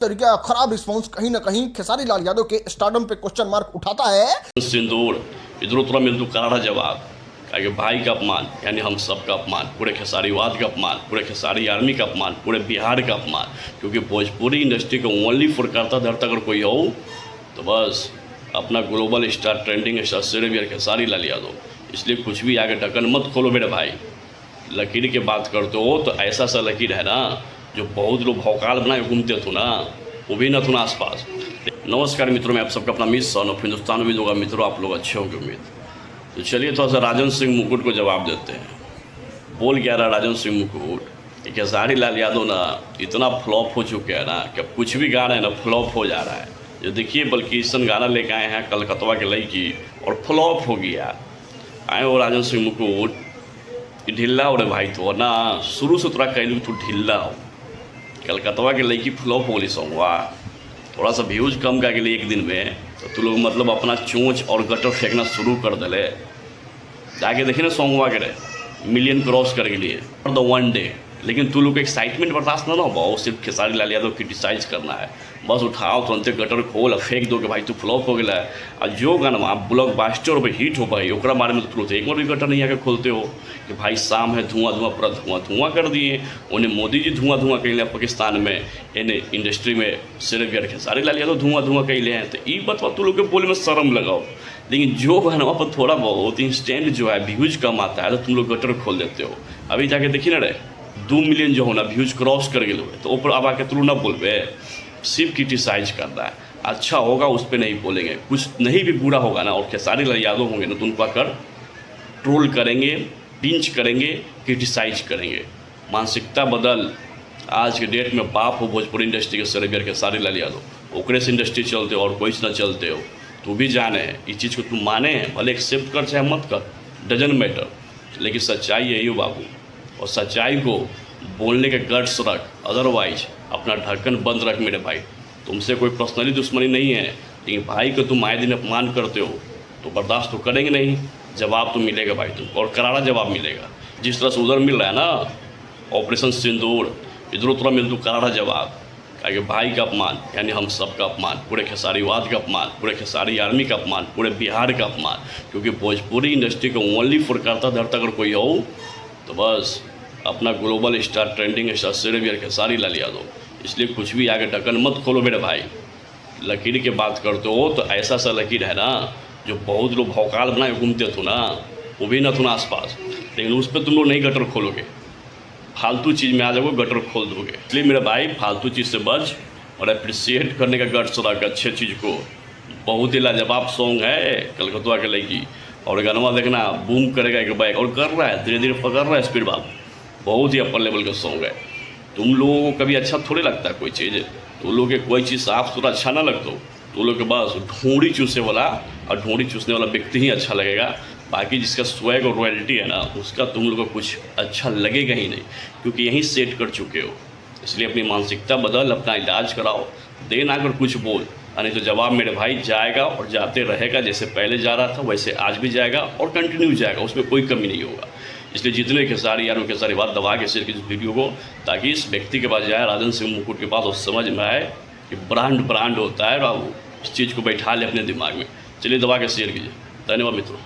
तरीके का खराब रिस्पॉन्स कहीं ना कहीं खेसारी लाल यादव के स्टारडम पे क्वेश्चन मार्क उठाता है। सिंदूर इधर उधर मिल तू करारा जवाब कि भाई का अपमान यानी हम सब का अपमान, पूरे खेसारीवाद का अपमान, पूरे खेसारी आर्मी का अपमान, पूरे बिहार का अपमान। क्योंकि भोजपुरी इंडस्ट्री को ओनली फॉर करता धरता अगर कोई हो तो बस अपना ग्लोबल स्टार ट्रेंडिंग स्टार सिर्फ खेसारी लाल यादव। इसलिए कुछ भी आगे ढक्कन मत खोलो मेरे भाई। लकीर की बात करते हो तो ऐसा सा लकीर है ना जो बहुत लोग भौकाल बना के घूमते थे ना, वो भी ना था ना आसपास। नमस्कार मित्रों, मैं आप सबका अपना मिस सन ऑफ हिंदुस्तान उम्मीद होगा मित्रों आप लोग अच्छे होंगे उम्मीद। तो चलिए थोड़ा सा राजन सिंह मुकुट को जवाब देते हैं। बोल क्या रहा राजन सिंह मुकुट कि खेसारी लाल यादव ना इतना फ्लॉप हो चुके हैं ना कि अब कुछ भी गा रहे हैं ना फ्लॉप हो जा रहा है। जो देखिए बल्किसन गाना लेके आए हैं कलकत्ता के लड़की और फ्लॉप हो गया। आए वो राजन सिंह मुकुट ढिल्ला हो रे भाई, तो ना शुरू से तोरा कहलू तू ढिल्ला हो। कलकत्ता के लड़की फ्लॉप हो गई सॉन्गवा, थोड़ा सा व्यूज कम का लिए एक दिन में तो तू लोग मतलब अपना चोंच और गटर फेंकना शुरू कर दिले। जाके देखिए ना सॉन्गवा के रहे मिलियन क्रॉस कर लिए फॉर द वन डे। लेकिन तू लोग को एक्साइटमेंट बर्दाश्त ना हो, सिर्फ खेसारी लाल यादव क्रिटिसाइज करना है। बस उठाओ तुरंते गटर खोल फेंक दो कि भाई तू फ्लॉप हो गया है। और जो गाना आप ब्लॉक बास्टर पर हिट हो पाई ओकरा बारे में तो तुरंत एक बार भी गटर नहीं आके खोलते हो कि भाई शाम है धुआं धुआं पूरा धुआं धुआं कर दिए। उन्हें मोदी जी धुआं धुआं कैले पाकिस्तान में, इन्हें इंडस्ट्री में सिर्फ यार खेसारी लाल यादव धुआं धुआं कैले हैं। तो ये बतवा तू लोग के बोले में शर्म लगाओ। लेकिन जो गाना पर थोड़ा बहुत इंस्टेंट जो है व्यूज कम आता है तो तुम लोग गटर खोल देते हो। अभी जाके देखिए ना रे 2 मिलियन जो हो ना व्यूज क्रॉस कर गए तो ऊपर अब आके तुम ना बोलबे, सिर्फ क्रिटिसाइज करना है। अच्छा होगा उस पर नहीं बोलेंगे, कुछ नहीं भी बुरा होगा ना और खेसारी लाल यादव होंगे ना तो उनको आकर ट्रोल करेंगे, पिंच करेंगे, क्रिटिसाइज करेंगे। मानसिकता बदल। आज के डेट में बाप हो भोजपुरी इंडस्ट्री के सेरेबियर खेसारी लाल यादव, ओकरे से इंडस्ट्री चलते हो और कोई से ना चलते हो। तू भी जाने इस चीज़ को तुम माने भले एक्सेप्ट कर चाहे मत कर, डजन मैटर। लेकिन सच्चाई यही हो बाबू, और सच्चाई को बोलने के गट्स रख, अदरवाइज अपना ढक्कन बंद रख मेरे भाई। तुमसे कोई पर्सनली दुश्मनी नहीं है, लेकिन भाई को तुम आए दिन अपमान करते हो तो बर्दाश्त तो करेंगे नहीं। जवाब तो मिलेगा भाई तुमको, और करारा जवाब मिलेगा। जिस तरह से उधर मिल रहा है ना ऑपरेशन सिंदूर, इधर उधर मिल तू करारा जवाब कि भाई का अपमान यानी हम सब का अपमान, पूरे खेसारीवाद का अपमान, पूरे खेसारी आर्मी का अपमान, पूरे बिहार का अपमान। क्योंकि भोजपुरी इंडस्ट्री को ओनली फॉर करता धरता अगर कोई हो तो बस अपना ग्लोबल स्टार ट्रेंडिंग स्टार सिर्फ खेसारी लाल यादव। इसलिए कुछ भी आगे ढक्कन मत खोलो मेरे भाई। लकीर की बात करते हो तो ऐसा सा लकीर है ना जो बहुत लोग भौकाल बना के घूमते थे ना, वो भी ना था ना आसपास। लेकिन उस पर तुम लोग नहीं गटर खोलोगे, फालतू चीज़ में आ जाओगे गटर खोल दोगे। इसलिए मेरे भाई फालतू चीज़ से बच और अप्रिसिएट करने का गट्स रख अच्छे चीज़ को। बहुत ही लाजवाब सॉन्ग है कलकत्ता के लड़की, और गाना देखना बूम करेगा एक बैक, और कर रहा है धीरे धीरे पकड़ रहा है स्पीड बाप। बहुत ही अपर लेवल का सॉन्ग है। तुम लोगों को कभी अच्छा थोड़े लगता है कोई चीज़, तुम लोग के कोई चीज़ साफ सुथरा अच्छा ना लगता हो, तुम लोग के बस ढूंढी चूसने वाला और ढूंढी चूसने वाला व्यक्ति ही अच्छा लगेगा। बाकी जिसका स्वैग और रॉयल्टी है ना उसका तुम लोग को कुछ अच्छा लगेगा ही नहीं, क्योंकि यहीं सेट कर चुके हो। इसलिए अपनी मानसिकता बदल, अपना इलाज कराओ। देना अगर कुछ बोल, नहीं तो जवाब मेरे भाई जाएगा और जाते रहेगा। जैसे पहले जा रहा था वैसे आज भी जाएगा और कंटिन्यू जाएगा, उसमें कोई कमी नहीं होगा। इसलिए जितने खेसारी यार खेसारी बात दबा के शेयर कीजिए वीडियो को, ताकि इस व्यक्ति के पास जाए राजन सिंह मुकुट के पास और समझ में आए कि ब्रांड होता है बाबू। इस चीज़ को बैठा ले अपने दिमाग में। चलिए दबा के शेयर कीजिए। धन्यवाद मित्रों।